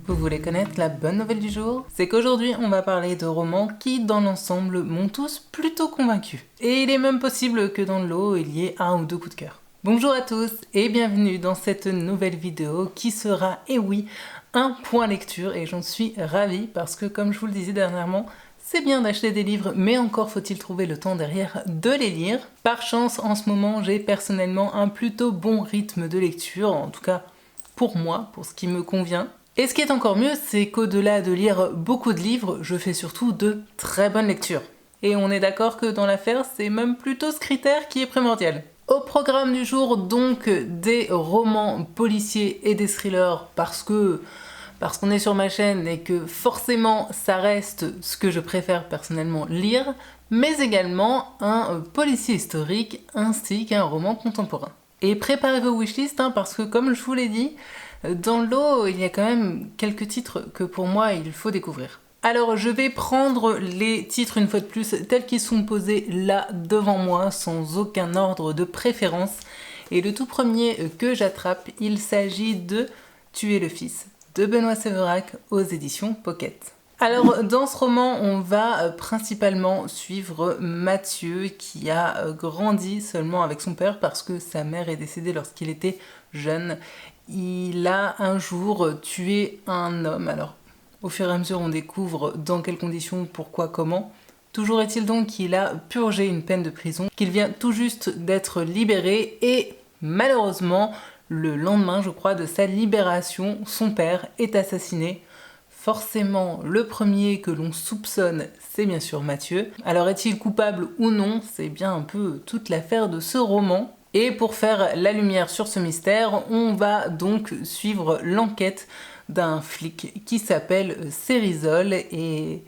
Vous voulez connaître la bonne nouvelle du jour? C'est qu'aujourd'hui on va parler de romans qui dans l'ensemble m'ont tous plutôt convaincu. Et il est même possible que dans le lot il y ait un ou deux coups de cœur. Bonjour à tous et bienvenue dans cette nouvelle vidéo qui sera, et oui, un point lecture et j'en suis ravie parce que comme je vous le disais dernièrement, c'est bien d'acheter des livres, mais encore faut-il trouver le temps derrière de les lire. Par chance, en ce moment, j'ai personnellement un plutôt bon rythme de lecture, en tout cas pour moi, pour ce qui me convient. Et ce qui est encore mieux, c'est qu'au-delà de lire beaucoup de livres, je fais surtout de très bonnes lectures. Et on est d'accord que dans l'affaire, c'est même plutôt ce critère qui est primordial. Au programme du jour, donc, des romans policiers et des thrillers, parce qu'on est sur ma chaîne et que forcément ça reste ce que je préfère personnellement lire, mais également un policier historique ainsi qu'un roman contemporain. Et préparez vos wishlists parce que comme je vous l'ai dit, dans le lot il y a quand même quelques titres que pour moi il faut découvrir. Alors je vais prendre les titres une fois de plus tels qu'ils sont posés là devant moi sans aucun ordre de préférence. Et le tout premier que j'attrape, il s'agit de Tuer le fils de Benoît Séverac aux éditions Pocket. Alors dans ce roman, on va principalement suivre Mathieu qui a grandi seulement avec son père parce que sa mère est décédée lorsqu'il était jeune. Il a un jour tué un homme. Alors au fur et à mesure on découvre dans quelles conditions, pourquoi, comment. Toujours est-il donc qu'il a purgé une peine de prison, qu'il vient tout juste d'être libéré et malheureusement le lendemain, je crois, de sa libération, son père est assassiné. Forcément, le premier que l'on soupçonne, c'est bien sûr Mathieu. Alors est-il coupable ou non? C'est bien un peu toute l'affaire de ce roman. Et pour faire la lumière sur ce mystère, on va donc suivre l'enquête d'un flic qui s'appelle Cérizol et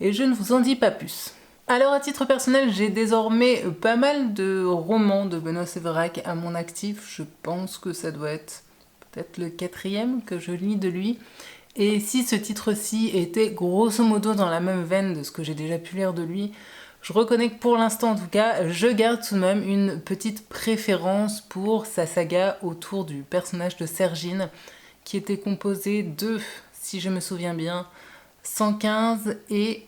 je ne vous en dis pas plus. Alors à titre personnel, j'ai désormais pas mal de romans de Benoît Séverac à mon actif. Je pense que ça doit être peut-être le 4e que je lis de lui. Et si ce titre-ci était grosso modo dans la même veine de ce que j'ai déjà pu lire de lui, je reconnais que pour l'instant en tout cas, je garde tout de même une petite préférence pour sa saga autour du personnage de Sergine, qui était composée de, si je me souviens bien, 115 et...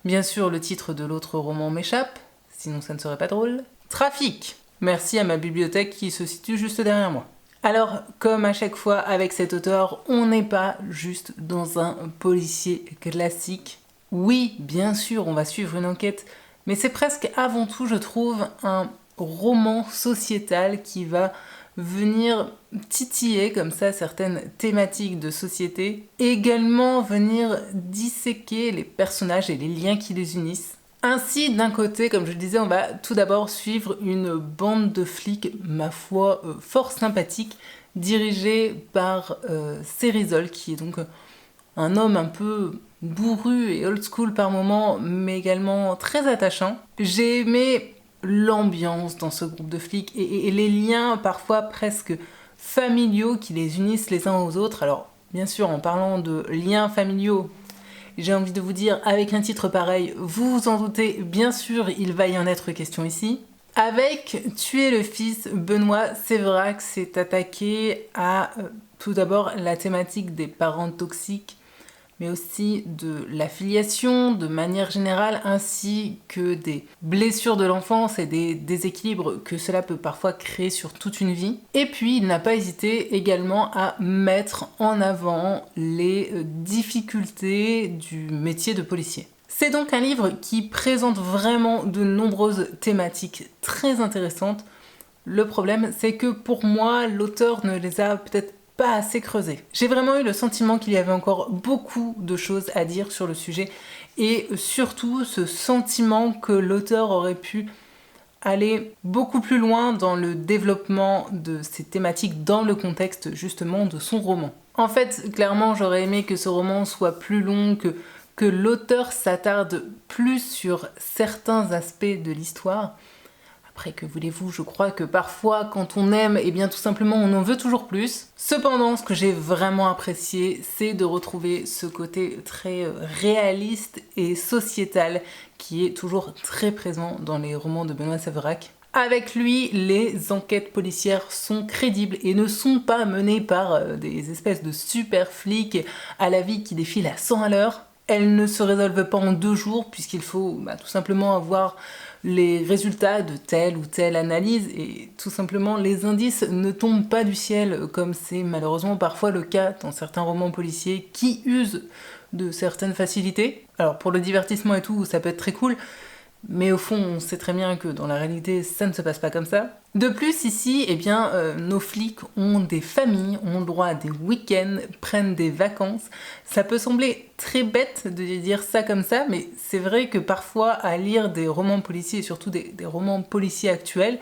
Bien sûr, le titre de l'autre roman m'échappe, sinon ça ne serait pas drôle. Trafic! Merci à ma bibliothèque qui se situe juste derrière moi. Alors, comme à chaque fois avec cet auteur, on n'est pas juste dans un policier classique. Oui, bien sûr, on va suivre une enquête, mais c'est presque avant tout, je trouve, un roman sociétal qui va venir titiller comme ça certaines thématiques de société, et également venir disséquer les personnages et les liens qui les unissent. Ainsi, d'un côté, comme je le disais, on va tout d'abord suivre une bande de flics, ma foi, fort sympathique, dirigée par Cérizol, qui est donc un homme un peu bourru et old school par moments, mais également très attachant. J'ai aimé l'ambiance dans ce groupe de flics et les liens parfois presque familiaux qui les unissent les uns aux autres. Alors bien sûr, en parlant de liens familiaux, j'ai envie de vous dire, avec un titre pareil, vous vous en doutez, bien sûr il va y en être question ici. Avec Tuer le fils, Benoît Séverac s'est attaqué à tout d'abord la thématique des parents toxiques, mais aussi de l'affiliation de manière générale, ainsi que des blessures de l'enfance et des déséquilibres que cela peut parfois créer sur toute une vie. Et puis, il n'a pas hésité également à mettre en avant les difficultés du métier de policier. C'est donc un livre qui présente vraiment de nombreuses thématiques très intéressantes. Le problème, c'est que pour moi, l'auteur ne les a peut-être pas assez creusé. J'ai vraiment eu le sentiment qu'il y avait encore beaucoup de choses à dire sur le sujet et surtout ce sentiment que l'auteur aurait pu aller beaucoup plus loin dans le développement de ces thématiques dans le contexte justement de son roman. En fait, clairement, j'aurais aimé que ce roman soit plus long, que l'auteur s'attarde plus sur certains aspects de l'histoire. Après, que voulez-vous, je crois que parfois, quand on aime, eh bien tout simplement, on en veut toujours plus. Cependant, ce que j'ai vraiment apprécié, c'est de retrouver ce côté très réaliste et sociétal qui est toujours très présent dans les romans de Benoît Séverac. Avec lui, les enquêtes policières sont crédibles et ne sont pas menées par des espèces de super flics à la vie qui défilent à 100 à l'heure. Elles ne se résolvent pas en 2 jours puisqu'il faut tout simplement avoir les résultats de telle ou telle analyse et tout simplement les indices ne tombent pas du ciel comme c'est malheureusement parfois le cas dans certains romans policiers qui usent de certaines facilités. Alors pour le divertissement et tout, ça peut être très cool, mais au fond, on sait très bien que dans la réalité, ça ne se passe pas comme ça. De plus, ici, nos flics ont des familles, ont le droit à des week-ends, prennent des vacances. Ça peut sembler très bête de dire ça comme ça, mais c'est vrai que parfois, à lire des romans policiers, et surtout des romans policiers actuels,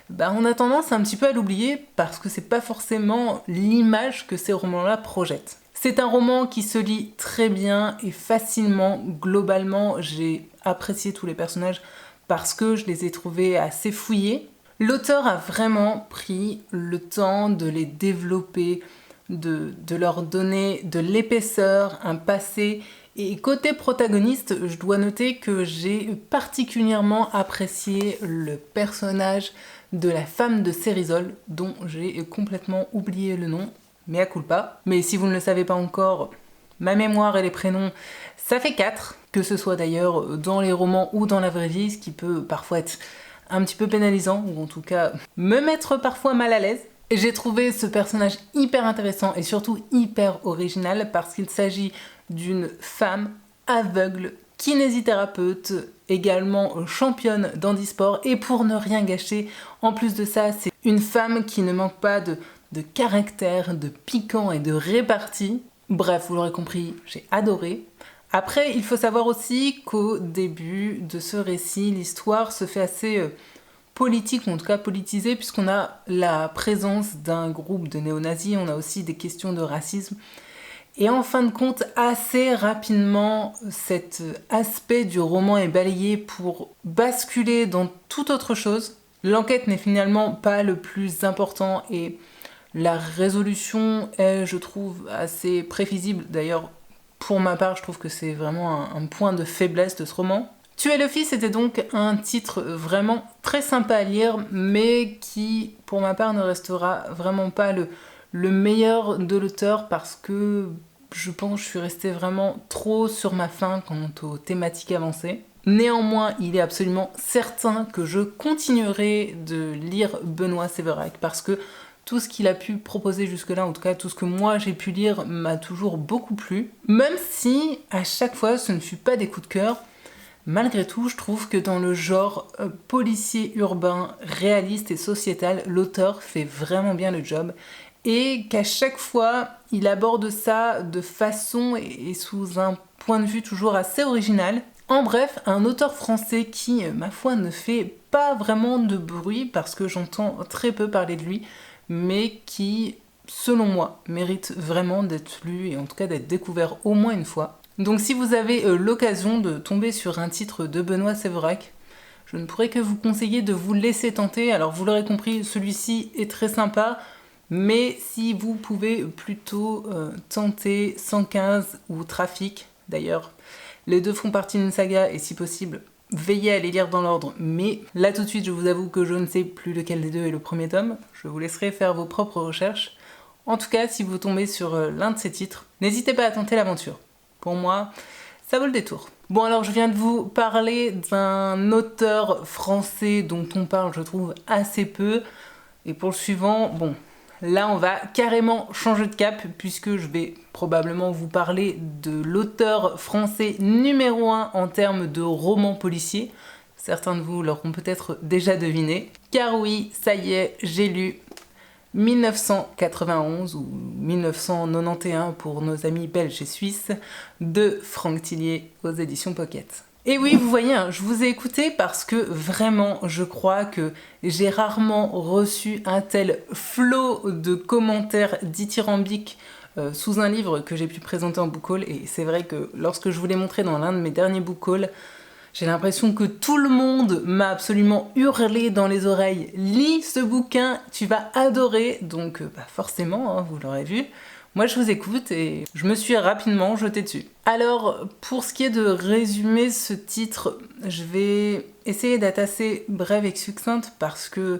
on a tendance un petit peu à l'oublier parce que c'est pas forcément l'image que ces romans-là projettent. C'est un roman qui se lit très bien et facilement. Globalement, j'ai apprécié tous les personnages parce que je les ai trouvés assez fouillés. L'auteur a vraiment pris le temps de les développer, de leur donner de l'épaisseur, un passé. Et côté protagoniste, je dois noter que j'ai particulièrement apprécié le personnage de la femme de Cérisol, dont j'ai complètement oublié le nom. Mea culpa. Mais si vous ne le savez pas encore, ma mémoire et les prénoms, ça fait 4, que ce soit d'ailleurs dans les romans ou dans la vraie vie, ce qui peut parfois être un petit peu pénalisant, ou en tout cas me mettre parfois mal à l'aise. J'ai trouvé ce personnage hyper intéressant et surtout hyper original parce qu'il s'agit d'une femme aveugle, kinésithérapeute, également championne d'handisport et pour ne rien gâcher, en plus de ça, c'est une femme qui ne manque pas de caractère, de piquant et de répartie. Bref, vous l'aurez compris, j'ai adoré. Après, il faut savoir aussi qu'au début de ce récit, l'histoire se fait assez politique, ou en tout cas politisée, puisqu'on a la présence d'un groupe de néo-nazis, on a aussi des questions de racisme. Et en fin de compte, assez rapidement, cet aspect du roman est balayé pour basculer dans toute autre chose. L'enquête n'est finalement pas le plus important et la résolution est, je trouve, assez prévisible. D'ailleurs, pour ma part, je trouve que c'est vraiment un point de faiblesse de ce roman. Tuer le fils était donc un titre vraiment très sympa à lire, mais qui, pour ma part, ne restera vraiment pas le meilleur de l'auteur parce que je pense que je suis restée vraiment trop sur ma faim quant aux thématiques avancées. Néanmoins, il est absolument certain que je continuerai de lire Benoît Séverac parce que tout ce qu'il a pu proposer jusque-là, en tout cas tout ce que moi j'ai pu lire, m'a toujours beaucoup plu. Même si à chaque fois ce ne fut pas des coups de cœur, malgré tout je trouve que dans le genre policier urbain, réaliste et sociétal, l'auteur fait vraiment bien le job. Et qu'à chaque fois il aborde ça de façon et sous un point de vue toujours assez original. En bref, un auteur français qui, ma foi, ne fait pas vraiment de bruit parce que j'entends très peu parler de lui, mais qui, selon moi, mérite vraiment d'être lu et en tout cas d'être découvert au moins une fois. Donc si vous avez l'occasion de tomber sur un titre de Benoît Séverac, je ne pourrais que vous conseiller de vous laisser tenter. Alors vous l'aurez compris, celui-ci est très sympa, mais si vous pouvez plutôt tenter 115 ou Trafic, d'ailleurs, les deux font partie d'une saga et si possible, veillez à les lire dans l'ordre, mais là tout de suite je vous avoue que je ne sais plus lequel des deux est le premier tome, je vous laisserai faire vos propres recherches. En tout cas, si vous tombez sur l'un de ces titres, n'hésitez pas à tenter l'aventure. Pour moi, ça vaut le détour. Bon alors je viens de vous parler d'un auteur français dont on parle je trouve assez peu, et pour le suivant, bon, là on va carrément changer de cap puisque je vais probablement vous parler de l'auteur français numéro 1 en termes de romans policiers. Certains de vous l'auront peut-être déjà deviné. Car oui, ça y est, j'ai lu 1991 ou 1991 pour nos amis belges et suisses de Franck Tillier aux éditions Pocket. Et oui, vous voyez, je vous ai écouté parce que vraiment, je crois que j'ai rarement reçu un tel flot de commentaires dithyrambiques sous un livre que j'ai pu présenter en book haul. Et c'est vrai que lorsque je vous l'ai montré dans l'un de mes derniers book hauls, j'ai l'impression que tout le monde m'a absolument hurlé dans les oreilles. Lis ce bouquin, tu vas adorer. Donc forcément, vous l'aurez vu, Moi je vous écoute et je me suis rapidement jetée dessus. Alors pour ce qui est de résumer ce titre, je vais essayer d'être assez brève et succincte parce que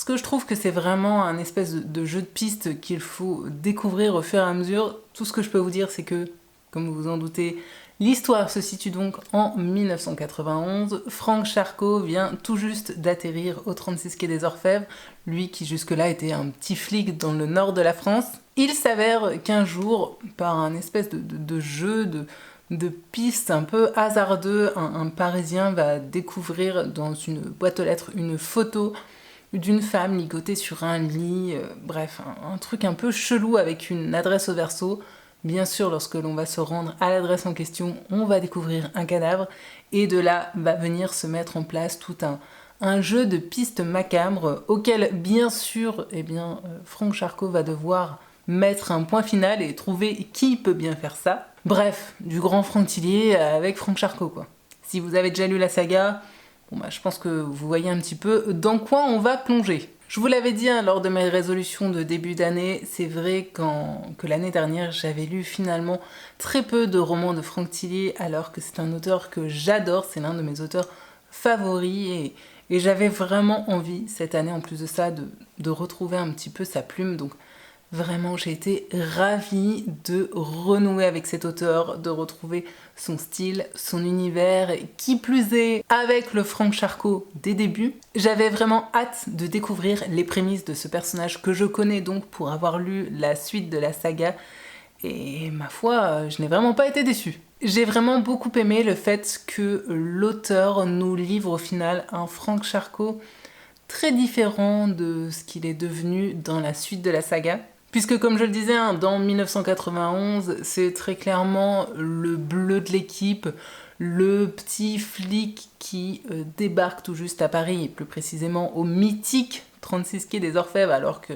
je trouve que c'est vraiment un espèce de jeu de piste qu'il faut découvrir au fur et à mesure. Tout ce que je peux vous dire, c'est que, comme vous vous en doutez, l'histoire se situe donc en 1991. Franck Charcot vient tout juste d'atterrir au 36 quai des Orfèvres, lui qui jusque-là était un petit flic dans le nord de la France. Il s'avère qu'un jour, par un espèce de jeu de pistes un peu hasardeux, un Parisien va découvrir dans une boîte aux lettres une photo d'une femme ligotée sur un lit, bref, un truc un peu chelou avec une adresse au verso. Bien sûr, lorsque l'on va se rendre à l'adresse en question, on va découvrir un cadavre, et de là va venir se mettre en place tout un jeu de pistes macabres auquel, bien sûr, Franck Charcot va devoir mettre un point final et trouver qui peut bien faire ça. Bref, du grand Franck Tillier avec Franck Charcot, quoi. Si vous avez déjà lu la saga, je pense que vous voyez un petit peu dans quoi on va plonger. Je vous l'avais dit lors de mes résolutions de début d'année, c'est vrai que l'année dernière, j'avais lu finalement très peu de romans de Franck Tillier, alors que c'est un auteur que j'adore, c'est l'un de mes auteurs favoris, et j'avais vraiment envie cette année, en plus de ça, de retrouver un petit peu sa plume. Donc vraiment, j'ai été ravie de renouer avec cet auteur, de retrouver son style, son univers, qui plus est avec le Franck Charcot des débuts. J'avais vraiment hâte de découvrir les prémices de ce personnage que je connais donc pour avoir lu la suite de la saga, et ma foi, je n'ai vraiment pas été déçue. J'ai vraiment beaucoup aimé le fait que l'auteur nous livre au final un Franck Charcot très différent de ce qu'il est devenu dans la suite de la saga. Puisque comme je le disais, dans 1991, c'est très clairement le bleu de l'équipe, le petit flic qui débarque tout juste à Paris, et plus précisément au mythique 36 quai des Orfèvres, alors que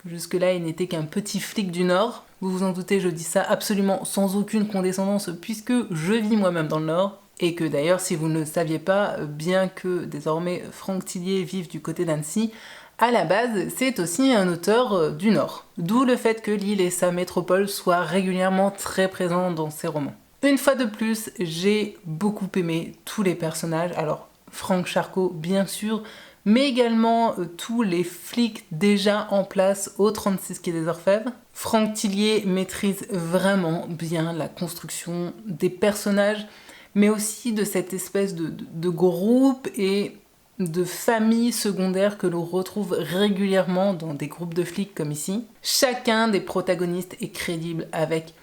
jusque-là il n'était qu'un petit flic du Nord. Vous vous en doutez, je dis ça absolument sans aucune condescendance, puisque je vis moi-même dans le Nord. Et que d'ailleurs, si vous ne le saviez pas, bien que désormais Franck Tillier vive du côté d'Annecy, à la base, c'est aussi un auteur du Nord. D'où le fait que l'île et sa métropole soient régulièrement très présents dans ses romans. Une fois de plus, j'ai beaucoup aimé tous les personnages. Alors, Franck Charcot, bien sûr, mais également tous les flics déjà en place au 36 quai des Orfèvres. Franck Tillier maîtrise vraiment bien la construction des personnages, mais aussi de cette espèce de groupe et de familles secondaires que l'on retrouve régulièrement dans des groupes de flics comme ici. Chacun des protagonistes est crédible avec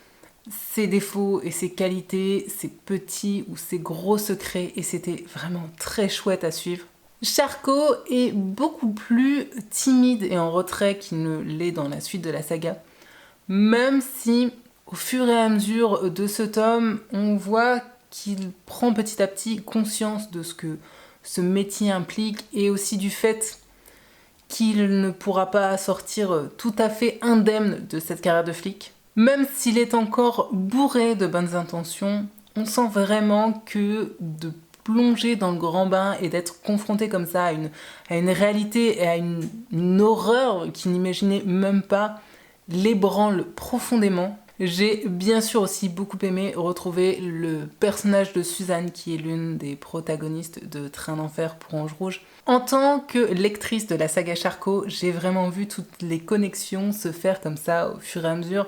ses défauts et ses qualités, ses petits ou ses gros secrets, et c'était vraiment très chouette à suivre. Charcot est beaucoup plus timide et en retrait qu'il ne l'est dans la suite de la saga, même si au fur et à mesure de ce tome, on voit qu'il prend petit à petit conscience de ce que ce métier implique, et aussi du fait qu'il ne pourra pas sortir tout à fait indemne de cette carrière de flic. Même s'il est encore bourré de bonnes intentions, on sent vraiment que de plonger dans le grand bain et d'être confronté comme ça à une réalité et à une horreur qu'il n'imaginait même pas l'ébranle profondément. J'ai bien sûr aussi beaucoup aimé retrouver le personnage de Suzanne, qui est l'une des protagonistes de Train d'enfer pour Ange Rouge. En tant que lectrice de la saga Charcot, j'ai vraiment vu toutes les connexions se faire comme ça au fur et à mesure.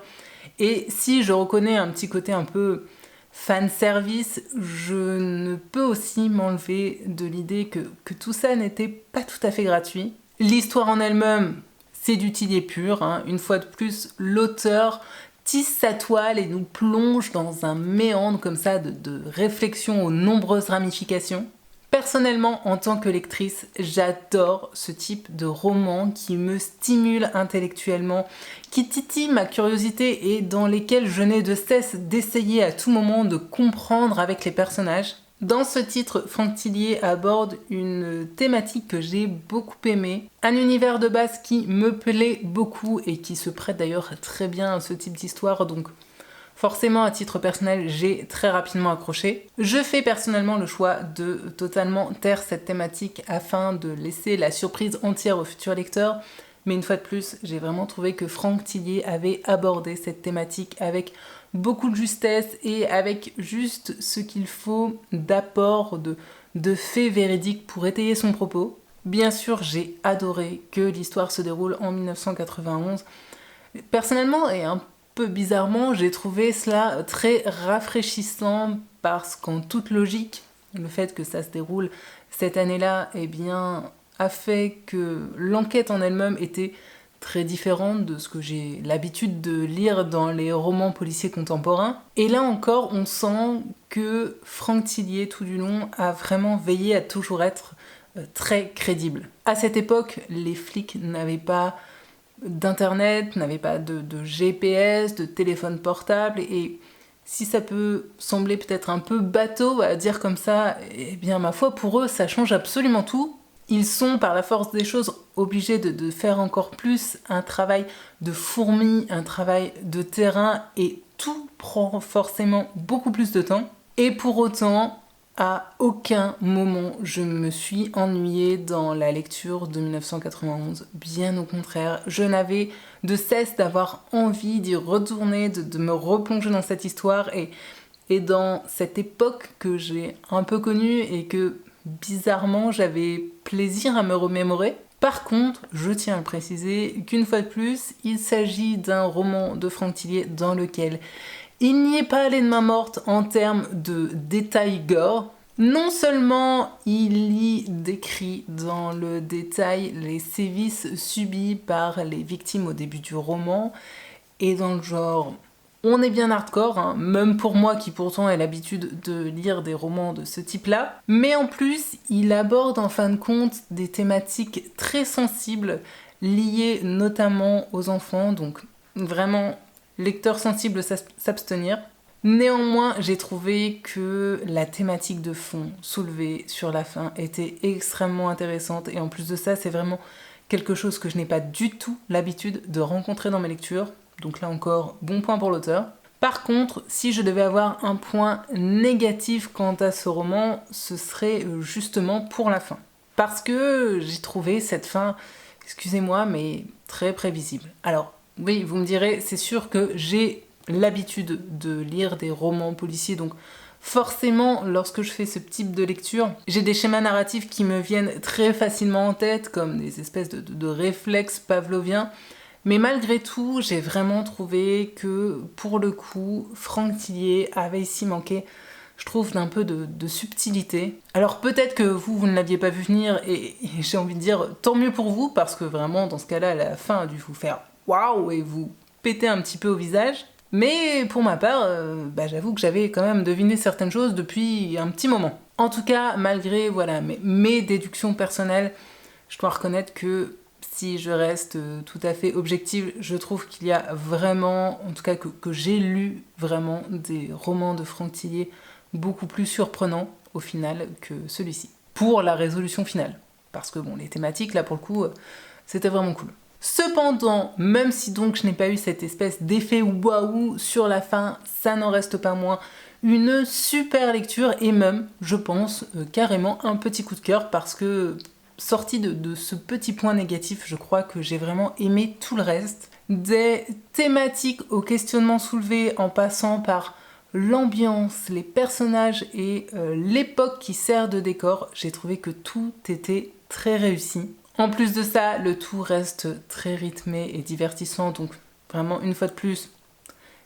Et si je reconnais un petit côté un peu fanservice, je ne peux aussi m'enlever de l'idée que tout ça n'était pas tout à fait gratuit. L'histoire en elle-même, c'est du Tillier pur, hein. Une fois de plus, l'auteur tisse sa toile et nous plonge dans un méandre comme ça de réflexion aux nombreuses ramifications. Personnellement, en tant que lectrice, j'adore ce type de roman qui me stimule intellectuellement, qui titille ma curiosité et dans lesquels je n'ai de cesse d'essayer à tout moment de comprendre avec les personnages. Dans ce titre, Franck Tillier aborde une thématique que j'ai beaucoup aimée, un univers de base qui me plaît beaucoup et qui se prête d'ailleurs très bien à ce type d'histoire, donc forcément à titre personnel j'ai très rapidement accroché. Je fais personnellement le choix de totalement taire cette thématique afin de laisser la surprise entière au futur lecteur, Mais une fois de plus, j'ai vraiment trouvé que Franck Tillier avait abordé cette thématique avec beaucoup de justesse et avec juste ce qu'il faut d'apport, de faits véridiques pour étayer son propos. Bien sûr, j'ai adoré que l'histoire se déroule en 1991. Personnellement, et un peu bizarrement, j'ai trouvé cela très rafraîchissant parce qu'en toute logique, le fait que ça se déroule cette année-là, eh bien, a fait que l'enquête en elle-même était très différente de ce que j'ai l'habitude de lire dans les romans policiers contemporains. Et là encore, on sent que Franck Tillier, tout du long, a vraiment veillé à toujours être très crédible. À cette époque, les flics n'avaient pas d'internet, n'avaient pas de GPS, de téléphone portable, et si ça peut sembler peut-être un peu bateau à dire comme ça, eh bien ma foi, pour eux, ça change absolument tout. Ils sont, par la force des choses, obligés de faire encore plus un travail de fourmi, un travail de terrain, et tout prend forcément beaucoup plus de temps. Et pour autant, à aucun moment je me suis ennuyée dans la lecture de 1991. Bien au contraire, je n'avais de cesse d'avoir envie d'y retourner, de me replonger dans cette histoire et dans cette époque que j'ai un peu connue et que bizarrement j'avais plaisir à me remémorer. Par contre, je tiens à le préciser qu'une fois de plus, il s'agit d'un roman de Franck Tillier dans lequel il n'y est pas allé de main morte en termes de détails gore. Non seulement il y décrit dans le détail les sévices subis par les victimes au début du roman, et dans le genre, on est bien hardcore, hein, même pour moi qui pourtant ai l'habitude de lire des romans de ce type-là, mais en plus, il aborde en fin de compte des thématiques très sensibles liées notamment aux enfants, donc vraiment lecteur sensible s'abstenir. Néanmoins, j'ai trouvé que la thématique de fond soulevée sur la fin était extrêmement intéressante, et en plus de ça, c'est vraiment quelque chose que je n'ai pas du tout l'habitude de rencontrer dans mes lectures. Donc là encore, bon point pour l'auteur. Par contre, si je devais avoir un point négatif quant à ce roman, ce serait justement pour la fin. Parce que j'ai trouvé cette fin, excusez-moi, mais très prévisible. Alors, oui, vous me direz, c'est sûr que j'ai l'habitude de lire des romans policiers, donc forcément, lorsque je fais ce type de lecture, j'ai des schémas narratifs qui me viennent très facilement en tête, comme des espèces de réflexes pavloviens. Mais malgré tout, j'ai vraiment trouvé que, pour le coup, Franck Tillier avait ici manqué, je trouve, d'un peu de subtilité. Alors peut-être que vous ne l'aviez pas vu venir, et j'ai envie de dire tant mieux pour vous, parce que vraiment, dans ce cas-là, la fin a dû vous faire waouh et vous péter un petit peu au visage. Mais pour ma part, j'avoue que j'avais quand même deviné certaines choses depuis un petit moment. En tout cas, malgré voilà, mes déductions personnelles, je dois reconnaître que si je reste tout à fait objective, je trouve qu'il y a vraiment, en tout cas que j'ai lu vraiment des romans de Franck Tillier beaucoup plus surprenants au final que celui-ci. Pour la résolution finale. Parce que bon, les thématiques, là pour le coup, c'était vraiment cool. Cependant, même si donc je n'ai pas eu cette espèce d'effet waouh sur la fin, ça n'en reste pas moins une super lecture et même, je pense, carrément un petit coup de cœur parce que, sorti de ce petit point négatif, je crois que j'ai vraiment aimé tout le reste. Des thématiques aux questionnements soulevés en passant par l'ambiance, les personnages et l'époque qui sert de décor, j'ai trouvé que tout était très réussi. En plus de ça, le tout reste très rythmé et divertissant, donc vraiment une fois de plus,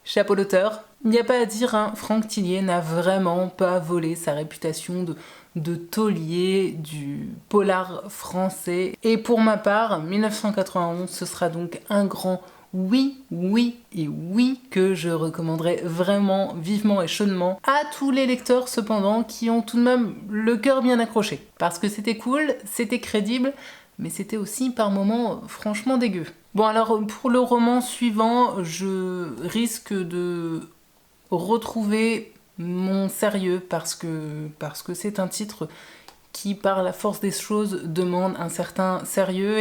chapeau d'auteur. Il n'y a pas à dire, hein, Franck Tillier n'a vraiment pas volé sa réputation de taulier du polar français. Et pour ma part, 1991, ce sera donc un grand oui, oui et oui que je recommanderais vraiment vivement et chaudement à tous les lecteurs cependant qui ont tout de même le cœur bien accroché. Parce que c'était cool, c'était crédible, mais c'était aussi par moments franchement dégueu. Bon alors pour le roman suivant, je risque de retrouver mon sérieux parce que c'est un titre qui par la force des choses demande un certain sérieux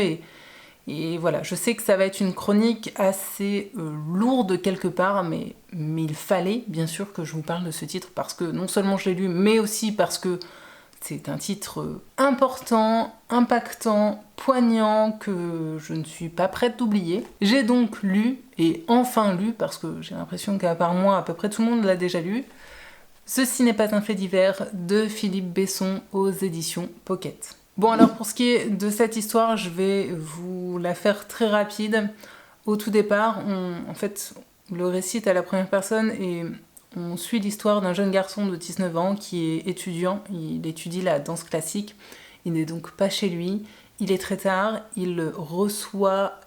et voilà, je sais que ça va être une chronique assez lourde quelque part, mais il fallait bien sûr que je vous parle de ce titre parce que non seulement je l'ai lu, mais aussi parce que C'est un titre important, impactant, poignant, que je ne suis pas prête d'oublier. J'ai donc lu, et enfin lu, parce que j'ai l'impression qu'à part moi, à peu près tout le monde l'a déjà lu, Ceci n'est pas un fait divers de Philippe Besson aux éditions Pocket. Bon, alors pour ce qui est de cette histoire, je vais vous la faire très rapide. Au tout départ, le récit est à la première personne et on suit l'histoire d'un jeune garçon de 19 ans qui est étudiant. Il étudie la danse classique. Il n'est donc pas chez lui. Il est très tard. Il reçoit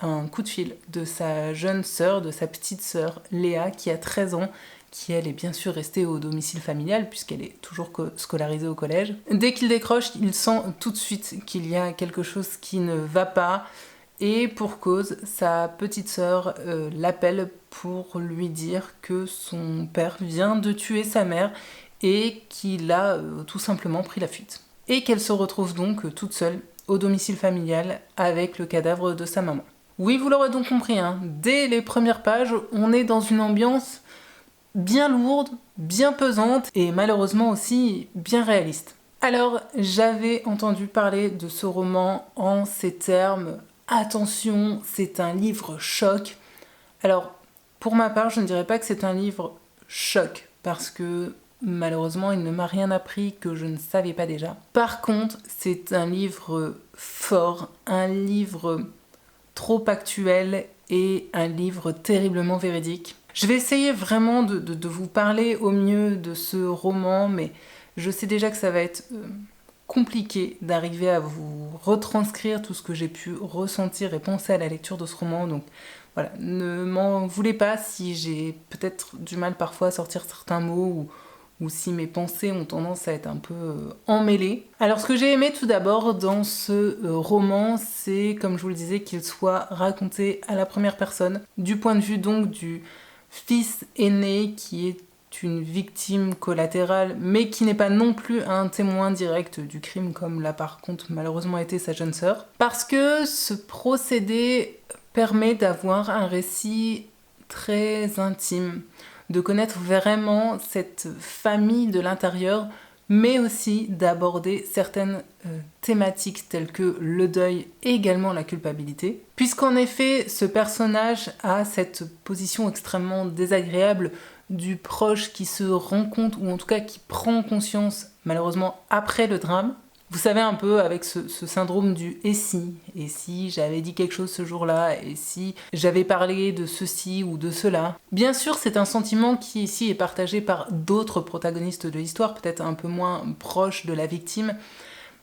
un coup de fil de sa jeune sœur, de sa petite sœur Léa, qui a 13 ans, qui elle est bien sûr restée au domicile familial puisqu'elle est toujours scolarisée au collège. Dès qu'il décroche, il sent tout de suite qu'il y a quelque chose qui ne va pas. Et pour cause, sa petite sœur l'appelle pour lui dire que son père vient de tuer sa mère et qu'il a tout simplement pris la fuite. Et qu'elle se retrouve donc toute seule au domicile familial avec le cadavre de sa maman. Oui, vous l'aurez donc compris, hein, dès les premières pages, on est dans une ambiance bien lourde, bien pesante et malheureusement aussi bien réaliste. Alors, j'avais entendu parler de ce roman en ces termes. Attention, c'est un livre choc. Alors, pour ma part, je ne dirais pas que c'est un livre choc, parce que malheureusement, il ne m'a rien appris que je ne savais pas déjà. Par contre, c'est un livre fort, un livre trop actuel et un livre terriblement véridique. Je vais essayer vraiment de vous parler au mieux de ce roman, mais je sais déjà que ça va être compliqué d'arriver à vous retranscrire tout ce que j'ai pu ressentir et penser à la lecture de ce roman. Donc voilà, ne m'en voulez pas si j'ai peut-être du mal parfois à sortir certains mots ou si mes pensées ont tendance à être un peu emmêlées. Alors ce que j'ai aimé tout d'abord dans ce roman, c'est, comme je vous le disais, qu'il soit raconté à la première personne, du point de vue donc du fils aîné qui est une victime collatérale, mais qui n'est pas non plus un témoin direct du crime, comme l'a par contre malheureusement été sa jeune sœur. Parce que ce procédé permet d'avoir un récit très intime, de connaître vraiment cette famille de l'intérieur, mais aussi d'aborder certaines thématiques telles que le deuil et également la culpabilité. Puisqu'en effet, ce personnage a cette position extrêmement désagréable du proche qui se rend compte, ou en tout cas qui prend conscience, malheureusement, après le drame. Vous savez, un peu avec ce syndrome du « et si j'avais dit quelque chose ce jour-là, et si j'avais parlé de ceci ou de cela ». Bien sûr, c'est un sentiment qui ici est partagé par d'autres protagonistes de l'histoire, peut-être un peu moins proches de la victime,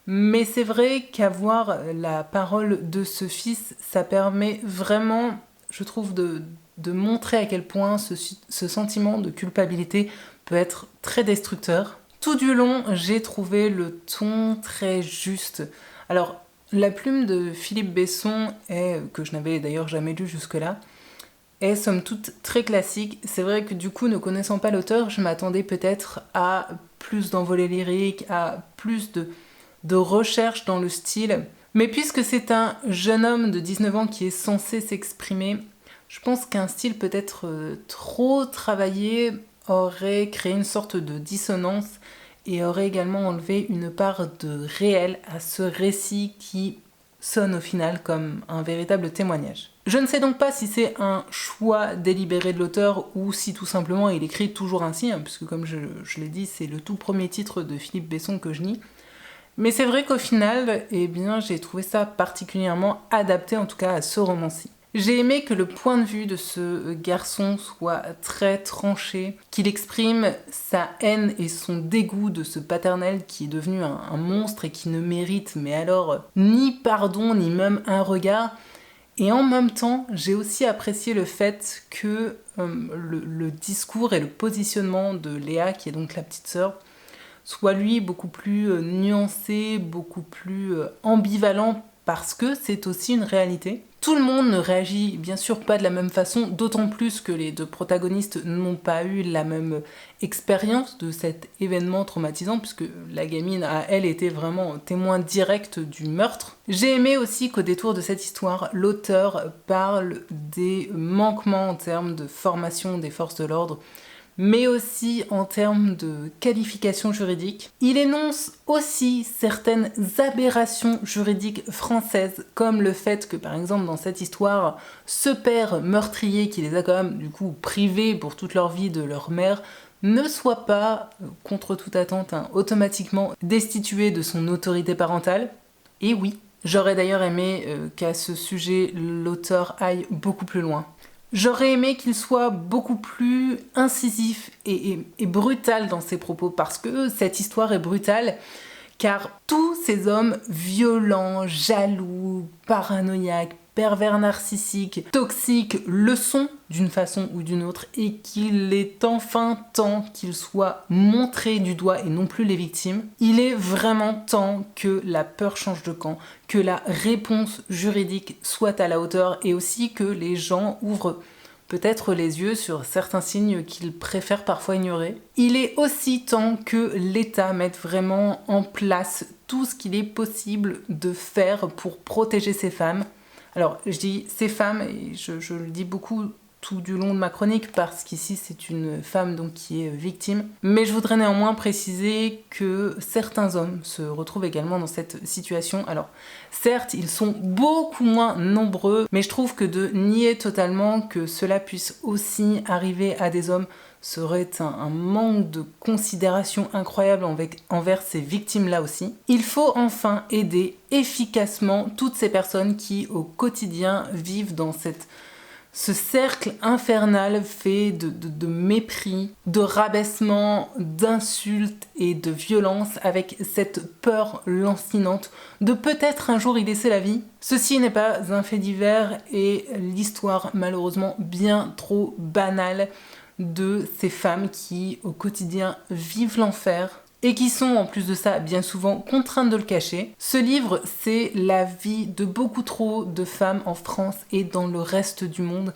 mais c'est vrai qu'avoir la parole de ce fils, ça permet vraiment, je trouve, de montrer à quel point ce sentiment de culpabilité peut être très destructeur. Tout du long, j'ai trouvé le ton très juste. Alors, la plume de Philippe Besson, que je n'avais d'ailleurs jamais lu jusque-là, est somme toute très classique. C'est vrai que du coup, ne connaissant pas l'auteur, je m'attendais peut-être à plus d'envolées lyriques, à plus de recherche dans le style. Mais puisque c'est un jeune homme de 19 ans qui est censé s'exprimer, je pense qu'un style peut-être trop travaillé aurait créé une sorte de dissonance et aurait également enlevé une part de réel à ce récit qui sonne au final comme un véritable témoignage. Je ne sais donc pas si c'est un choix délibéré de l'auteur ou si tout simplement il écrit toujours ainsi, hein, puisque comme je l'ai dit, c'est le tout premier titre de Philippe Besson que je lis. Mais c'est vrai qu'au final, j'ai trouvé ça particulièrement adapté en tout cas à ce roman-ci. J'ai aimé que le point de vue de ce garçon soit très tranché, qu'il exprime sa haine et son dégoût de ce paternel qui est devenu un monstre et qui ne mérite, mais alors, ni pardon, ni même un regard. Et en même temps, j'ai aussi apprécié le fait que le discours et le positionnement de Léa, qui est donc la petite sœur, soit lui beaucoup plus nuancé, beaucoup plus ambivalent, parce que c'est aussi une réalité. Tout le monde ne réagit bien sûr pas de la même façon, d'autant plus que les deux protagonistes n'ont pas eu la même expérience de cet événement traumatisant, puisque la gamine a, elle, été vraiment témoin direct du meurtre. J'ai aimé aussi qu'au détour de cette histoire, l'auteur parle des manquements en termes de formation des forces de l'ordre, mais aussi en termes de qualification juridique. Il énonce aussi certaines aberrations juridiques françaises, comme le fait que par exemple dans cette histoire, ce père meurtrier qui les a quand même du coup privés pour toute leur vie de leur mère, ne soit pas, contre toute attente, automatiquement destitué de son autorité parentale. Et oui, j'aurais d'ailleurs aimé qu'à ce sujet, l'auteur aille beaucoup plus loin. J'aurais aimé qu'il soit beaucoup plus incisif et brutal dans ses propos, parce que cette histoire est brutale, car tous ces hommes violents, jaloux, paranoïaques, pervers narcissiques, toxiques, le sont d'une façon ou d'une autre, et qu'il est enfin temps qu'ils soient montrés du doigt et non plus les victimes. Il est vraiment temps que la peur change de camp, que la réponse juridique soit à la hauteur, et aussi que les gens ouvrent peut-être les yeux sur certains signes qu'ils préfèrent parfois ignorer. Il est aussi temps que l'État mette vraiment en place tout ce qu'il est possible de faire pour protéger ces femmes. Alors, je dis ces femmes, et je le dis beaucoup tout du long de ma chronique, parce qu'ici c'est une femme donc qui est victime. Mais je voudrais néanmoins préciser que certains hommes se retrouvent également dans cette situation. Alors, certes, ils sont beaucoup moins nombreux, mais je trouve que de nier totalement que cela puisse aussi arriver à des hommes serait un manque de considération incroyable envers ces victimes-là aussi. Il faut enfin aider efficacement toutes ces personnes qui, au quotidien, vivent dans ce cercle infernal fait de mépris, de rabaissement, d'insultes et de violence, avec cette peur lancinante de peut-être un jour y laisser la vie. Ceci n'est pas un fait divers et l'histoire malheureusement bien trop banale de ces femmes qui au quotidien vivent l'enfer et qui sont en plus de ça bien souvent contraintes de le cacher. Ce livre, c'est la vie de beaucoup trop de femmes en France et dans le reste du monde.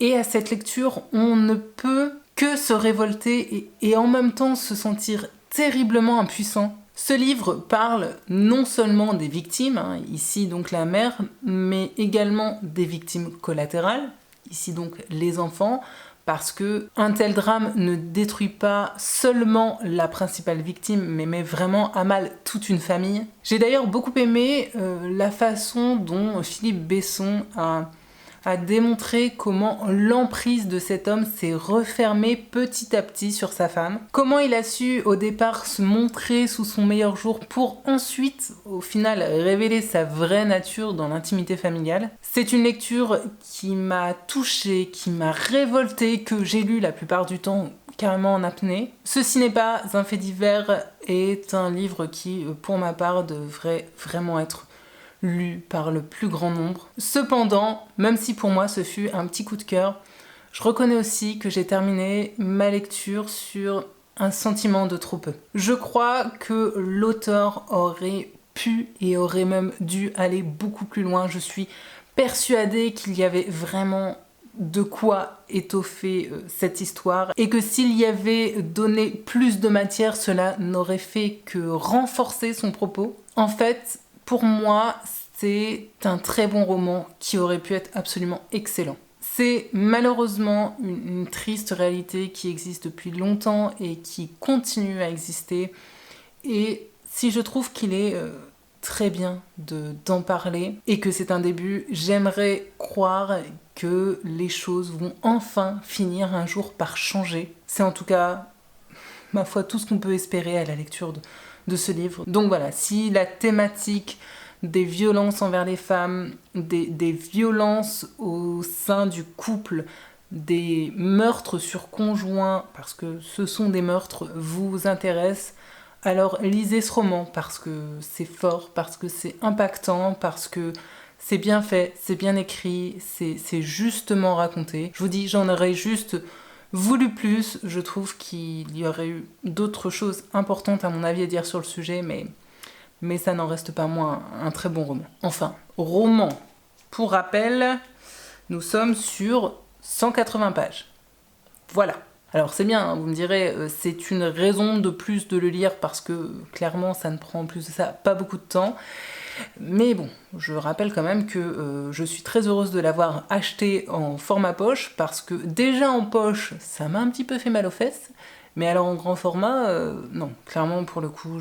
Et à cette lecture, on ne peut que se révolter et en même temps se sentir terriblement impuissant. Ce livre parle non seulement des victimes, ici donc la mère, mais également des victimes collatérales, ici donc les enfants, parce que un tel drame ne détruit pas seulement la principale victime, mais met vraiment à mal toute une famille. J'ai d'ailleurs beaucoup aimé la façon dont Philippe Besson a démontré comment l'emprise de cet homme s'est refermée petit à petit sur sa femme. Comment il a su au départ se montrer sous son meilleur jour pour ensuite, au final, révéler sa vraie nature dans l'intimité familiale. C'est une lecture qui m'a touchée, qui m'a révoltée, que j'ai lue la plupart du temps carrément en apnée. Ceci n'est pas un fait divers, est un livre qui, pour ma part, devrait vraiment être lu par le plus grand nombre. Cependant, même si pour moi ce fut un petit coup de cœur, je reconnais aussi que j'ai terminé ma lecture sur un sentiment de trop peu. Je crois que l'auteur aurait pu et aurait même dû aller beaucoup plus loin. Je suis persuadée qu'il y avait vraiment de quoi étoffer cette histoire et que s'il y avait donné plus de matière, cela n'aurait fait que renforcer son propos. En fait, pour moi, c'est un très bon roman qui aurait pu être absolument excellent. C'est malheureusement une triste réalité qui existe depuis longtemps et qui continue à exister. Et si je trouve qu'il est très bien d'en parler et que c'est un début, j'aimerais croire que les choses vont enfin finir un jour par changer. C'est en tout cas, ma foi, tout ce qu'on peut espérer à la lecture de ce livre. Donc voilà, si la thématique des violences envers les femmes, des violences au sein du couple, des meurtres sur conjoint, parce que ce sont des meurtres, vous intéressent, alors lisez ce roman parce que c'est fort, parce que c'est impactant, parce que c'est bien fait, c'est bien écrit, c'est justement raconté. Je vous dis, j'en aurais juste voulu plus. Je trouve qu'il y aurait eu d'autres choses importantes à mon avis à dire sur le sujet, mais ça n'en reste pas moins un très bon roman. Enfin, roman. Pour rappel, nous sommes sur 180 pages. Voilà. Alors c'est bien, vous me direz, c'est une raison de plus de le lire parce que clairement ça ne prend en plus de ça pas beaucoup de temps. Mais bon, je rappelle quand même que je suis très heureuse de l'avoir acheté en format poche, parce que déjà en poche, ça m'a un petit peu fait mal aux fesses, mais alors en grand format, non, clairement pour le coup,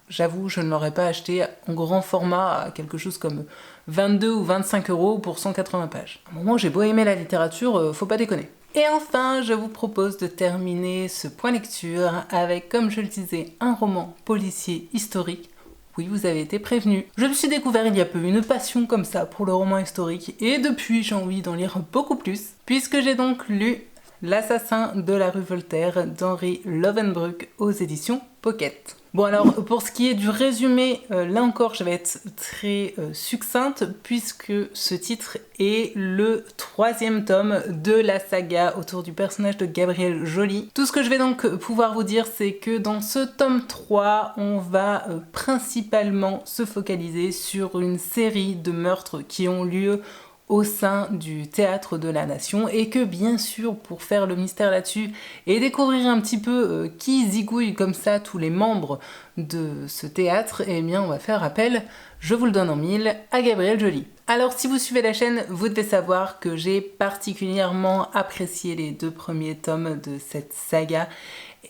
j'avoue, je ne l'aurais pas acheté en grand format à quelque chose comme 22 ou 25 euros pour 180 pages. À un moment, j'ai beau aimer la littérature, faut pas déconner. Et enfin, je vous propose de terminer ce point lecture avec, comme je le disais, un roman policier historique. Oui, vous avez été prévenus. Je me suis découvert il y a peu une passion comme ça pour le roman historique, et depuis j'ai envie d'en lire beaucoup plus, puisque j'ai donc lu L'assassin de la rue Voltaire d'Henri Lovenbruck aux éditions Pocket. Bon alors, pour ce qui est du résumé, là encore je vais être très succincte, puisque ce titre est le 3e tome de la saga autour du personnage de Gabriel Joly. Tout ce que je vais donc pouvoir vous dire, c'est que dans ce tome 3, on va principalement se focaliser sur une série de meurtres qui ont lieu au sein du Théâtre de la Nation, et que bien sûr, pour faire le mystère là-dessus et découvrir un petit peu qui zigouille comme ça tous les membres de ce théâtre, eh bien on va faire appel, je vous le donne en mille, à Gabriel Joly. Alors si vous suivez la chaîne, vous devez savoir que j'ai particulièrement apprécié les 2 premiers tomes de cette saga,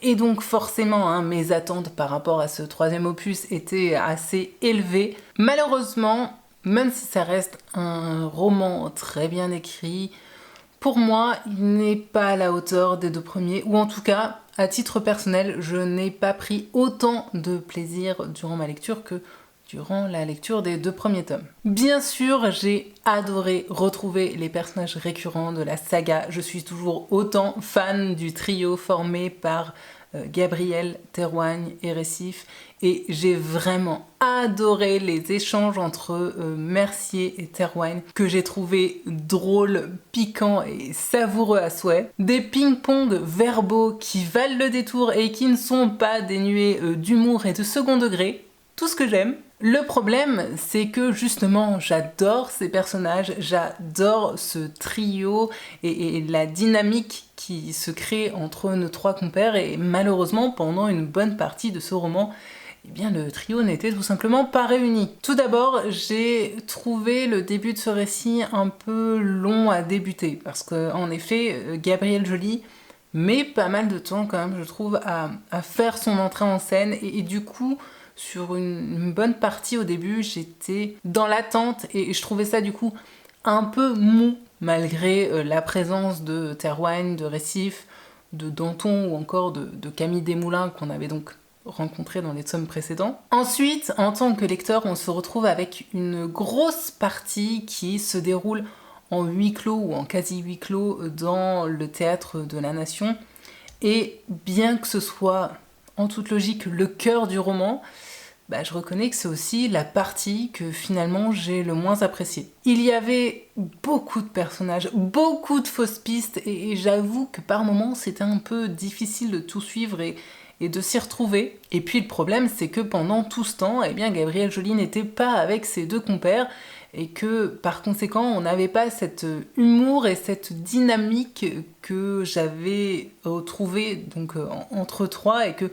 et donc forcément mes attentes par rapport à ce 3e opus étaient assez élevées. Malheureusement, même si ça reste un roman très bien écrit, pour moi, il n'est pas à la hauteur des 2 premiers, ou en tout cas, à titre personnel, je n'ai pas pris autant de plaisir durant ma lecture que durant la lecture des 2 premiers tomes. Bien sûr, j'ai adoré retrouver les personnages récurrents de la saga. Je suis toujours autant fan du trio formé par Gabriel, Théroigne et Récif, et j'ai vraiment adoré les échanges entre Mercier et Théroigne, que j'ai trouvé drôles, piquants et savoureux à souhait. Des ping-pong verbaux qui valent le détour et qui ne sont pas dénués d'humour et de second degré. Tout ce que j'aime. Le problème, c'est que justement, j'adore ces personnages, j'adore ce trio et la dynamique qui se crée entre nos 3 compères, et malheureusement, pendant une bonne partie de ce roman, eh bien le trio n'était tout simplement pas réuni. Tout d'abord, j'ai trouvé le début de ce récit un peu long à débuter, parce qu'en effet, Gabriel Joly met pas mal de temps quand même, je trouve, à faire son entrée en scène, et du coup, sur une bonne partie au début, j'étais dans l'attente, et je trouvais ça du coup un peu mou, malgré la présence de Théroigne, de Récif, de Danton ou encore de Camille Desmoulins, qu'on avait donc rencontré dans les tomes précédents. Ensuite, en tant que lecteur, on se retrouve avec une grosse partie qui se déroule en huis clos ou en quasi huis clos dans le Théâtre de la Nation, et bien que ce soit en toute logique le cœur du roman, je reconnais que c'est aussi la partie que finalement j'ai le moins appréciée. Il y avait beaucoup de personnages, beaucoup de fausses pistes, et j'avoue que par moments c'était un peu difficile de tout suivre et de s'y retrouver. Et puis le problème, c'est que pendant tout ce temps, eh bien Gabriel Joly n'était pas avec ses 2 compères, et que par conséquent on n'avait pas cet humour et cette dynamique que j'avais trouvé donc entre 3, et que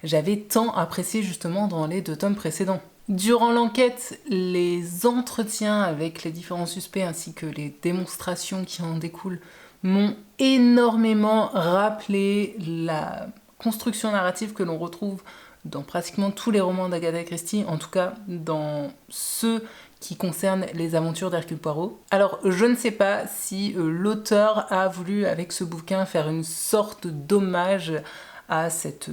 j'avais tant apprécié justement dans les 2 tomes précédents. Durant l'enquête, les entretiens avec les différents suspects ainsi que les démonstrations qui en découlent m'ont énormément rappelé la construction narrative que l'on retrouve dans pratiquement tous les romans d'Agatha Christie, en tout cas dans ceux qui concernent les aventures d'Hercule Poirot. Alors je ne sais pas si l'auteur a voulu avec ce bouquin faire une sorte d'hommage à cette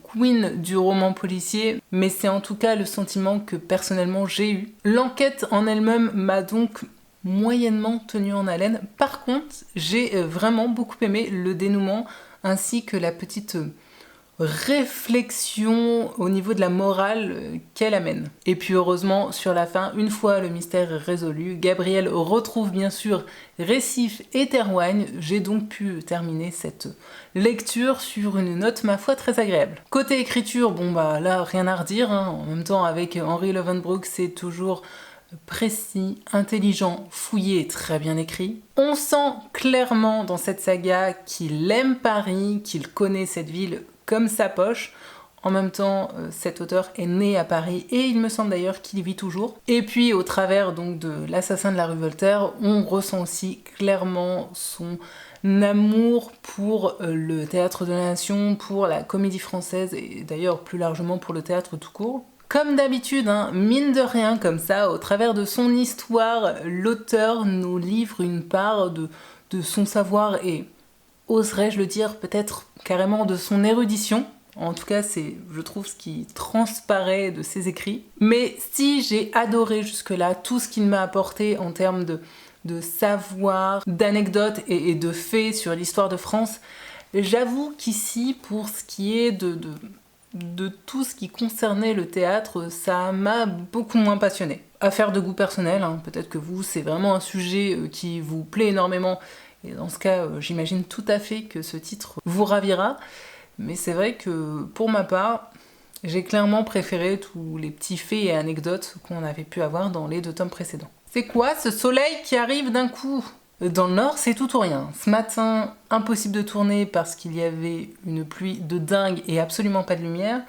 queen du roman policier, mais c'est en tout cas le sentiment que personnellement j'ai eu. L'enquête en elle-même m'a donc moyennement tenu en haleine. Par contre, j'ai vraiment beaucoup aimé le dénouement ainsi que la petite réflexion au niveau de la morale qu'elle amène. Et puis heureusement, sur la fin, une fois le mystère résolu, Gabriel retrouve bien sûr Récif et Théroigne. J'ai donc pu terminer cette lecture sur une note, ma foi, très agréable. Côté écriture, là, rien à redire, En même temps, avec Henri Lovenbruck, c'est toujours précis, intelligent, fouillé et très bien écrit. On sent clairement dans cette saga qu'il aime Paris, qu'il connaît cette ville comme sa poche. En même temps, cet auteur est né à Paris et il me semble d'ailleurs qu'il y vit toujours. Et puis au travers donc de L'Assassin de la rue Voltaire, on ressent aussi clairement son amour pour le théâtre de la Nation, pour la comédie française et d'ailleurs plus largement pour le théâtre tout court. Comme d'habitude, hein, mine de rien comme ça, au travers de son histoire, l'auteur nous livre une part de son savoir et, oserais-je le dire, peut-être carrément de son érudition. En tout cas, c'est, je trouve, ce qui transparaît de ses écrits. Mais si j'ai adoré jusque-là tout ce qu'il m'a apporté en termes de savoir, d'anecdotes et de faits sur l'histoire de France, j'avoue qu'ici, pour ce qui est de tout ce qui concernait le théâtre, ça m'a beaucoup moins passionné. Affaire de goût personnel, hein, peut-être que vous, c'est vraiment un sujet qui vous plaît énormément, et dans ce cas, j'imagine tout à fait que ce titre vous ravira. Mais c'est vrai que pour ma part, j'ai clairement préféré tous les petits faits et anecdotes qu'on avait pu avoir dans les 2 tomes précédents. C'est quoi ce soleil qui arrive d'un coup ? Dans le nord, c'est tout ou rien. Ce matin, impossible de tourner parce qu'il y avait une pluie de dingue et absolument pas de lumière.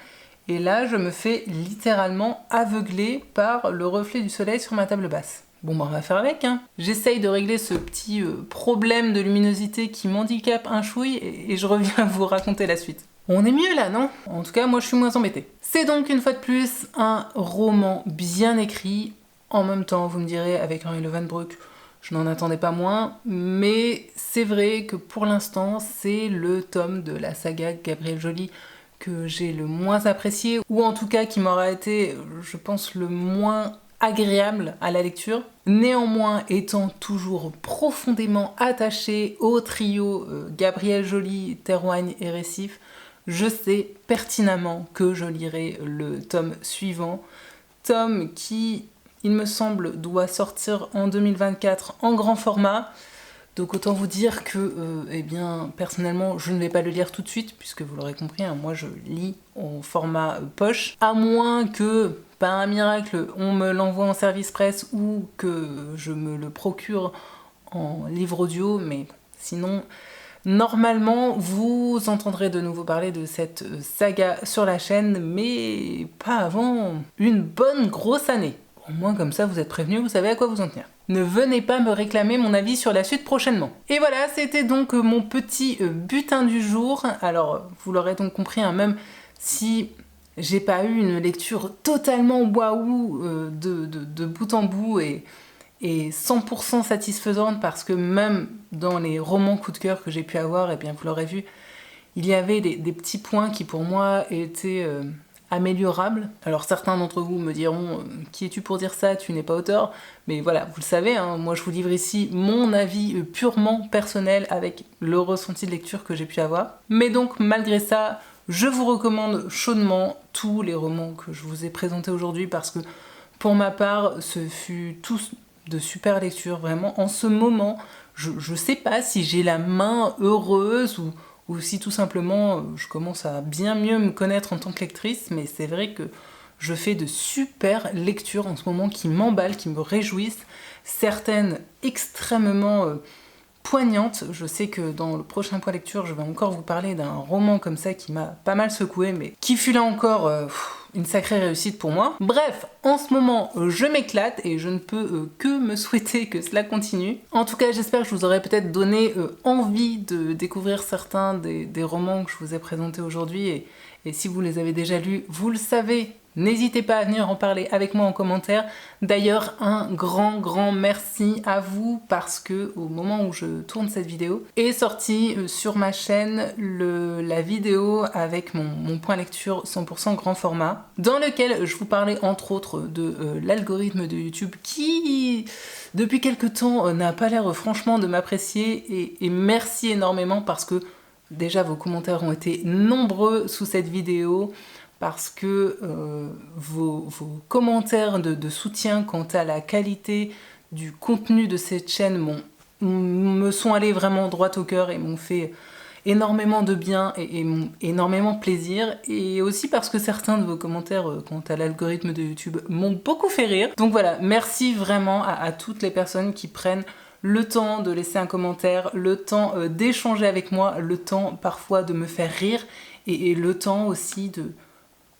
Et là, je me fais littéralement aveugler par le reflet du soleil sur ma table basse. Bon bah on va faire avec, hein. J'essaye de régler ce petit problème de luminosité qui m'handicape un chouille et je reviens vous raconter la suite. On est mieux là, non? En tout cas, moi je suis moins embêtée. C'est donc une fois de plus un roman bien écrit. En même temps, vous me direz, avec Henri Leeuwenbroek, je n'en attendais pas moins, mais c'est vrai que pour l'instant, c'est le tome de la saga Gabriel Joly que j'ai le moins apprécié, ou en tout cas qui m'aura été, je pense, le moins agréable à la lecture. Néanmoins, étant toujours profondément attachée au trio Gabriel Joly, Théroigne et Récif, je sais pertinemment que je lirai le tome suivant, tome qui, il me semble, doit sortir en 2024 en grand format. Donc autant vous dire que, eh bien, personnellement, je ne vais pas le lire tout de suite, puisque vous l'aurez compris, hein, moi je lis en format poche, à moins que, par un miracle, on me l'envoie en service presse ou que je me le procure en livre audio, mais sinon, normalement, vous entendrez de nouveau parler de cette saga sur la chaîne, mais pas avant une bonne grosse année. Au moins comme ça, vous êtes prévenus, vous savez à quoi vous en tenir. Ne venez pas me réclamer mon avis sur la suite prochainement. Et voilà, c'était donc mon petit butin du jour. Alors, vous l'aurez donc compris, hein, même si j'ai pas eu une lecture totalement waouh de bout en bout et 100% satisfaisante, parce que même dans les romans coup de cœur que j'ai pu avoir, eh bien vous l'aurez vu, il y avait des petits points qui pour moi étaient améliorables. Alors certains d'entre vous me diront qui es-tu pour dire ça, tu n'es pas auteur, mais voilà, vous le savez, hein, moi je vous livre ici mon avis purement personnel avec le ressenti de lecture que j'ai pu avoir. Mais donc malgré ça, je vous recommande chaudement tous les romans que je vous ai présentés aujourd'hui, parce que pour ma part, ce fut tous de super lectures, vraiment. En ce moment, je sais pas si j'ai la main heureuse ou si tout simplement je commence à bien mieux me connaître en tant que lectrice, mais c'est vrai que je fais de super lectures en ce moment qui m'emballent, qui me réjouissent, certaines extrêmement poignantes. Je sais que dans le prochain point lecture, je vais encore vous parler d'un roman comme ça qui m'a pas mal secoué, mais qui fut là encore une sacrée réussite pour moi. Bref, en ce moment, je m'éclate et je ne peux que me souhaiter que cela continue. En tout cas, j'espère que je vous aurai peut-être donné envie de découvrir certains des romans que je vous ai présentés aujourd'hui, et si vous les avez déjà lus, vous le savez. N'hésitez pas à venir en parler avec moi en commentaire. D'ailleurs, un grand merci à vous, parce que au moment où je tourne cette vidéo, est sortie sur ma chaîne la vidéo avec mon point lecture 100% grand format, dans lequel je vous parlais entre autres de l'algorithme de YouTube qui, depuis quelques temps, n'a pas l'air franchement de m'apprécier, et merci énormément, parce que déjà vos commentaires ont été nombreux sous cette vidéo, parce que vos commentaires de soutien quant à la qualité du contenu de cette chaîne me sont allés vraiment droit au cœur et m'ont fait énormément de bien et m'ont énormément plaisir, et aussi parce que certains de vos commentaires quant à l'algorithme de YouTube m'ont beaucoup fait rire. Donc voilà, merci vraiment à toutes les personnes qui prennent le temps de laisser un commentaire, le temps d'échanger avec moi, le temps parfois de me faire rire, et le temps aussi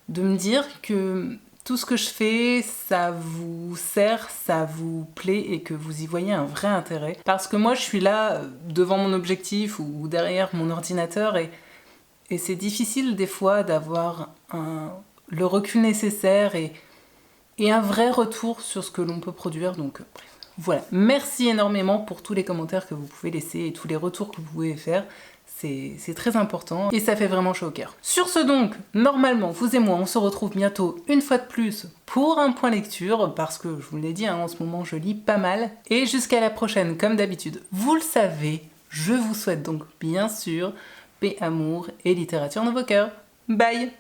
de me dire que tout ce que je fais, ça vous sert, ça vous plaît et que vous y voyez un vrai intérêt. Parce que moi, je suis là devant mon objectif ou derrière mon ordinateur et c'est difficile des fois d'avoir le recul nécessaire et un vrai retour sur ce que l'on peut produire. Donc, bref. Voilà. Merci énormément pour tous les commentaires que vous pouvez laisser et tous les retours que vous pouvez faire. C'est très important et ça fait vraiment chaud au cœur. Sur ce donc, normalement, vous et moi, on se retrouve bientôt une fois de plus pour un point lecture, parce que je vous l'ai dit, en ce moment, je lis pas mal. Et jusqu'à la prochaine, comme d'habitude, vous le savez, je vous souhaite donc bien sûr paix, amour et littérature dans vos cœurs. Bye!